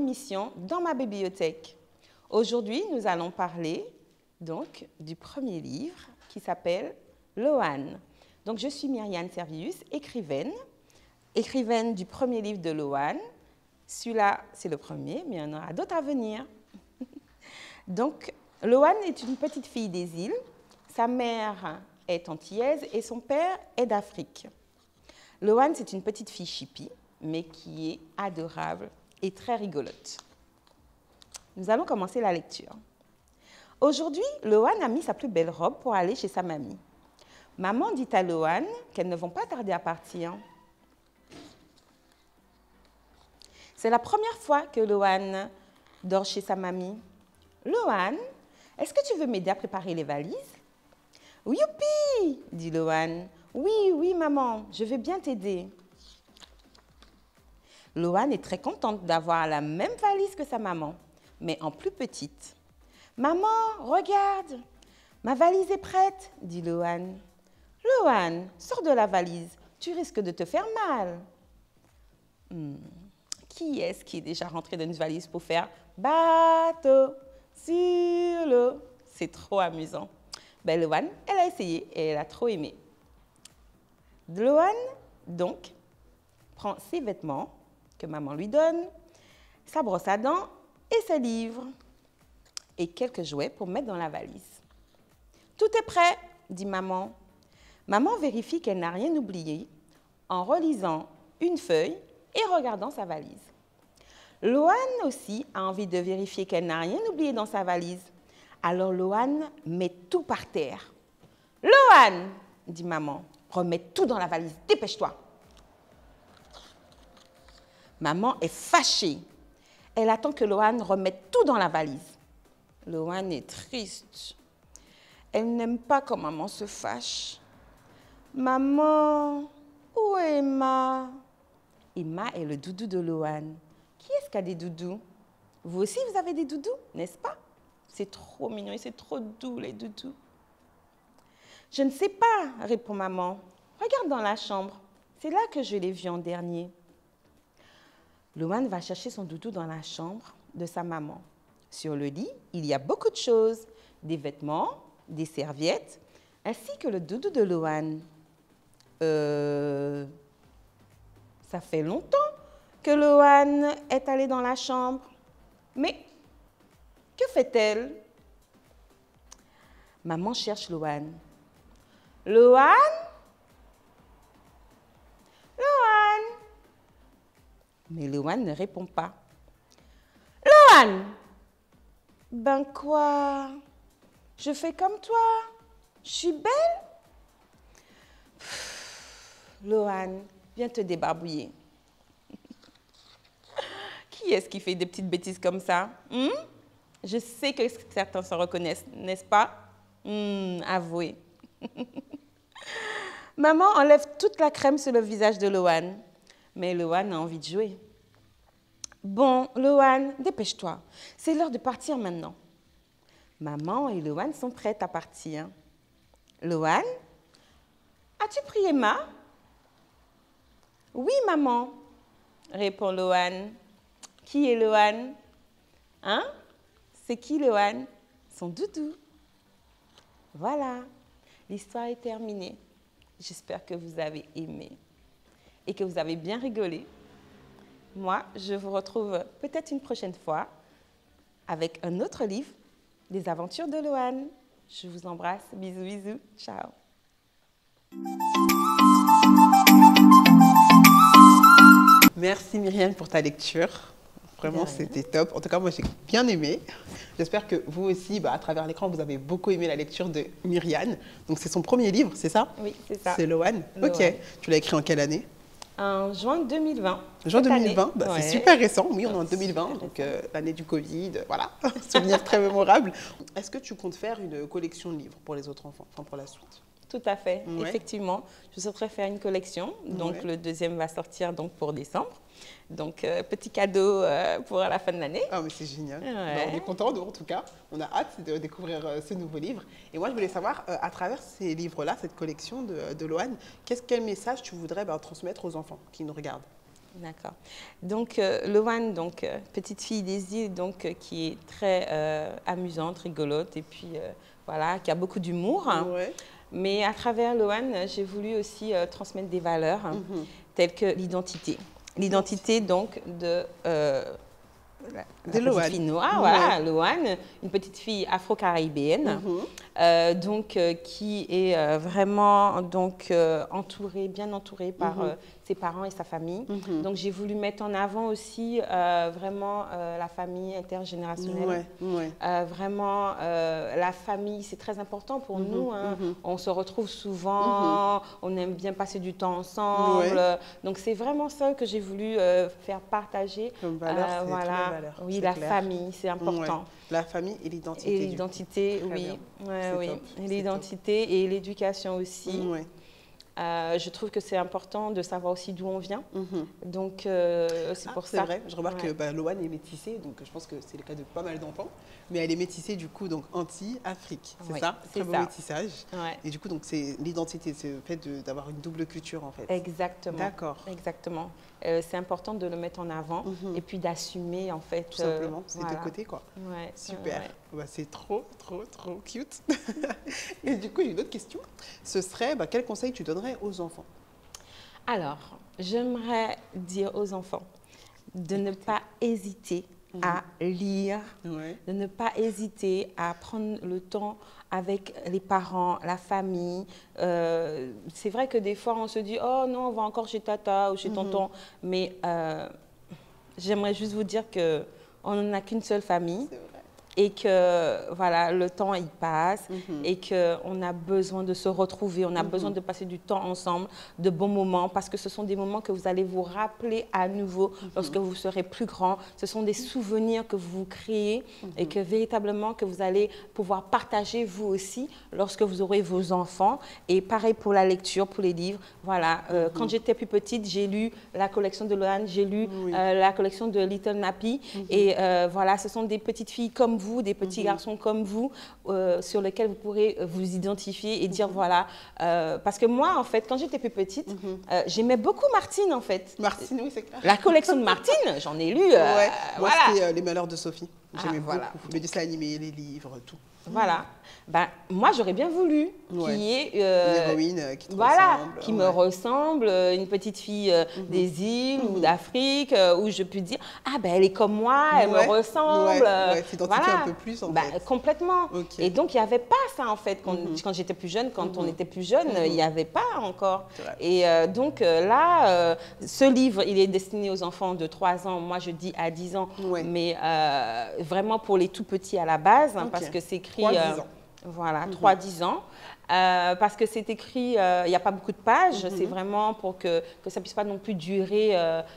émission dans ma bibliothèque. Aujourd'hui, nous allons parler donc du premier livre qui s'appelle Loan. Donc, je suis Myriane Servius, écrivaine du premier livre de Loan. Celui-là, c'est le premier, mais il y en aura d'autres à venir. Donc, Loan est une petite fille des îles. Sa mère est antillaise et son père est d'Afrique. Loan, c'est une petite fille chippie, mais qui est adorable et très rigolote. Nous allons commencer la lecture. Aujourd'hui, Loan a mis sa plus belle robe pour aller chez sa mamie. Maman dit à Loan qu'elles ne vont pas tarder à partir. C'est la première fois que Loan dort chez sa mamie. Loan, est-ce que tu veux m'aider à préparer les valises? Youpi, dit Loan. Oui, maman, je vais bien t'aider. Loan est très contente d'avoir la même valise que sa maman, mais en plus petite. Maman, regarde, ma valise est prête, dit Loan. Loan, sors de la valise, tu risques de te faire mal. Qui est-ce qui est déjà rentré dans une valise pour faire bateau sur l'eau? C'est trop amusant. Ben, Loan, elle a essayé et elle a trop aimé. Loan, donc, prend ses vêtements que maman lui donne, sa brosse à dents et ses livres, et quelques jouets pour mettre dans la valise. Tout est prêt, dit maman. Maman vérifie qu'elle n'a rien oublié en relisant une feuille et regardant sa valise. Loan aussi a envie de vérifier qu'elle n'a rien oublié dans sa valise. Alors Loan met tout par terre. Loan, dit maman, remets tout dans la valise, dépêche-toi. Maman est fâchée. Elle attend que Loan remette tout dans la valise. Loan est triste. Elle n'aime pas quand maman se fâche. Maman, où est Emma? Emma est le doudou de Loan. Qui est-ce qui a des doudous? Vous aussi, vous avez des doudous, n'est-ce pas? C'est trop mignon et c'est trop doux, les doudous. Je ne sais pas, répond maman. Regarde dans la chambre. C'est là que je l'ai vu en dernier. Loan va chercher son doudou dans la chambre de sa maman. Sur le lit, il y a beaucoup de choses. Des vêtements, des serviettes, ainsi que le doudou de Loan. Ça fait longtemps que Loan est allée dans la chambre. Mais que fait-elle? Maman cherche Loan. Loan? Loan? Mais Loan ne répond pas. Loan! Ben quoi? Je fais comme toi. Je suis belle? Loan, viens te débarbouiller. Qui est-ce qui fait des petites bêtises comme ça? Je sais que certains se reconnaissent, n'est-ce pas? Avouez. Maman enlève toute la crème sur le visage de Loan. Mais Loan a envie de jouer. Bon, Loan, dépêche-toi. C'est l'heure de partir maintenant. Maman et Loan sont prêtes à partir. Loan, as-tu pris Emma? Oui, maman, répond Loan. Qui est Loan? Hein? C'est qui Loan? Son doudou. Voilà, l'histoire est terminée. J'espère que vous avez aimé et que vous avez bien rigolé. Moi, je vous retrouve peut-être une prochaine fois avec un autre livre, Les aventures de Loan. Je vous embrasse. Bisous, bisous. Ciao. Merci Myriane pour ta lecture. Vraiment, c'était top. En tout cas, moi, j'ai bien aimé. J'espère que vous aussi, à travers l'écran, vous avez beaucoup aimé la lecture de Myriane. Donc, c'est son premier livre, c'est ça? Oui, c'est ça. C'est Loan. Ok. Tu l'as écrit en quelle année? En juin 2020. Juin 2020, ouais. C'est super récent. Oui, on est en 2020, donc l'année du Covid, voilà. Souvenir très mémorable. Est-ce que tu comptes faire une collection de livres pour les autres enfants, enfin pour la suite? Tout à fait, effectivement. Je souhaiterais faire une collection. Donc, le deuxième va sortir donc, pour décembre. Donc, petit cadeau pour la fin de l'année. Ah, mais c'est génial. On est contents, en tout cas. On a hâte de découvrir ce nouveau livre. Et moi, je voulais savoir, à travers ces livres-là, cette collection de Loan, quel message tu voudrais transmettre aux enfants qui nous regardent? D'accord. Donc, Loane, donc, petite fille des îles, donc, qui est très amusante, rigolote, et puis voilà, qui a beaucoup d'humour. Ouais. Mais à travers Loane, j'ai voulu aussi transmettre des valeurs telles que l'identité. L'identité, donc, De la petite Loane. fille noire, Ouais. voilà, Loane, une petite fille afro-caribéenne, qui est vraiment donc, bien entourée par ses parents et sa famille. Donc j'ai voulu mettre en avant aussi vraiment la famille intergénérationnelle. Ouais. Vraiment, la famille, c'est très important pour nous. Hein. On se retrouve souvent, on aime bien passer du temps ensemble. Ouais. Donc c'est vraiment ça que j'ai voulu faire partager. Comme valeur, c'est voilà. très valeur. Oui, c'est la clair. famille, c'est important. Ouais. La famille et l'identité. Et du coup. l'identité, Très oui. bien. Ouais, C'est oui. top, Et c'est l'identité et l'éducation aussi. Ouais. Je trouve que c'est important de savoir aussi d'où on vient. Donc, c'est pour C'est ça. vrai, je remarque que Loane est métissée, donc je pense que c'est le cas de pas mal d'enfants. Mais elle est métissée du coup, donc Antilles, Afrique, c'est Oui, ça? c'est Très beau ça. métissage. Ouais. Et du coup, donc c'est l'identité, c'est le fait d'avoir une double culture en fait. Exactement. D'accord. Exactement. C'est important de le mettre en avant et puis d'assumer en fait. Tout simplement, c'est voilà. de côté quoi. Ouais, Super. ouais. Bah, c'est trop cute. Et du coup, j'ai une autre question. Ce serait, quel conseil tu donnerais aux enfants? Alors, j'aimerais dire aux enfants de ne pas hésiter à lire, Ouais. de ne pas hésiter à prendre le temps avec les parents, la famille. C'est vrai que des fois, on se dit « Oh non, on va encore chez tata ou chez tonton ». Mais j'aimerais juste vous dire qu'on n'en a qu'une seule famille. C'est vrai. Et que voilà, le temps il passe et qu'on a besoin de se retrouver, on a besoin de passer du temps ensemble, de bons moments, parce que ce sont des moments que vous allez vous rappeler à nouveau lorsque vous serez plus grand. Ce sont des souvenirs que vous créez et que véritablement que vous allez pouvoir partager vous aussi lorsque vous aurez vos enfants. Et pareil pour la lecture, pour les livres. Voilà, quand j'étais plus petite, j'ai lu la collection de Loane, j'ai lu la collection de Little Nappy. Et voilà, ce sont des petites filles comme vous, des petits garçons comme vous, sur lesquels vous pourrez vous identifier et dire voilà. Parce que moi, en fait, quand j'étais plus petite, j'aimais beaucoup Martine, en fait. Martine, oui, c'est clair. La collection de Martine, j'en ai lu. Ouais. Moi, voilà. c'était Les Malheurs de Sophie. J'aimais voilà. beaucoup. Le dessin animé, les livres, tout. Voilà. Ben, moi, j'aurais bien voulu qu'il y ait Une héroïne qui te voilà, ressemble. qui me ressemble, une petite fille des îles ou d'Afrique, où je puis dire ah ben elle est comme moi, elle me ressemble. T'identifies un peu plus en fait. Complètement. Ok. Et donc il n'y avait pas ça en fait quand j'étais plus jeune, quand on était plus jeune, il n'y avait pas encore. Vrai. Et donc là, ce livre, il est destiné aux enfants de 3 ans. Moi je dis à 10 ans, mais vraiment pour les tout petits à la base, parce que c'est écrit. 3-10 ans. Voilà, 3-10 ans. Parce que c'est écrit, il n'y a pas beaucoup de pages, c'est vraiment pour que ça ne puisse pas non plus durer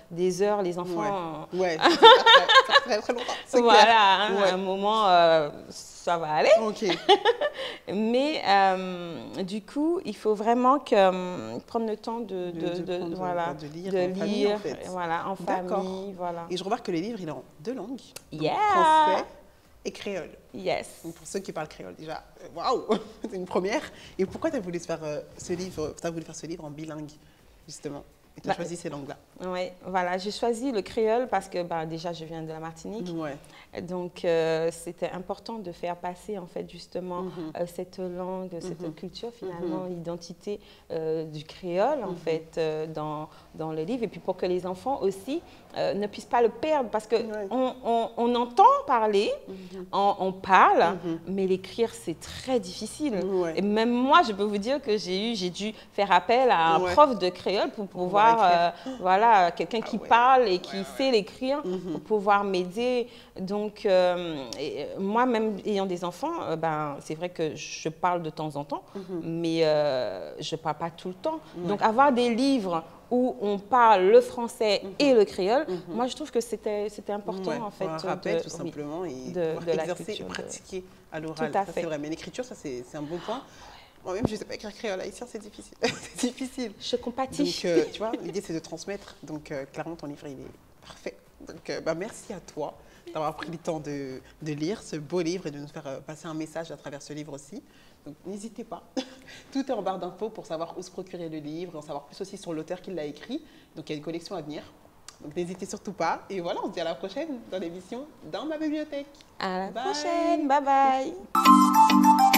des heures, les enfants. Ouais, ça fait très, très longtemps. C'est voilà, clair. hein, à un moment, ça va aller. Ok. Mais du coup, il faut vraiment prendre le temps de lire de en famille, en fait. voilà, en D'accord. famille, voilà. Et je remarque que les livres, il est en 2 langues. Donc, Yeah. français et créole. Yes. Donc pour ceux qui parlent créole, déjà, waouh, c'est une première. Et pourquoi tu as voulu faire ce livre en bilingue, justement? Et tu as choisi ces langues-là? Oui, voilà, j'ai choisi le créole parce que déjà, je viens de la Martinique. Ouais. Donc, c'était important de faire passer, en fait, justement, cette langue, cette culture, finalement, l'identité du créole, en fait, dans le livre. Et puis, pour que les enfants aussi ne puissent pas le perdre. Parce qu'on on entend parler, on parle, mais l'écrire, c'est très difficile. Ouais. Et même moi, je peux vous dire que j'ai dû faire appel à un prof de créole pour pouvoir, voilà, quelqu'un qui parle et qui sait l'écrire pour pouvoir m'aider. Donc, moi-même ayant des enfants, c'est vrai que je parle de temps en temps, mais je ne parle pas tout le temps. Donc, avoir des livres où on parle le français et le créole, moi, je trouve que c'était important, en fait. Un rappel, tout simplement, et pouvoir exercer et pratiquer à l'oral. Ça, c'est vrai. Mais l'écriture, ça, c'est un bon point. Moi-même, je ne sais pas écrire créole haïtien, c'est difficile. C'est difficile. Je compatis. Donc, tu vois, l'idée, c'est de transmettre. Donc, clairement, ton livre, il est parfait. Donc, merci à toi d'avoir pris le temps de lire ce beau livre et de nous faire passer un message à travers ce livre aussi. Donc, n'hésitez pas. Tout est en barre d'infos pour savoir où se procurer le livre et en savoir plus aussi sur l'auteur qui l'a écrit. Donc, il y a une collection à venir. Donc n'hésitez surtout pas. Et voilà, on se dit à la prochaine dans l'émission Dans ma bibliothèque. À la Bye. prochaine. Bye bye.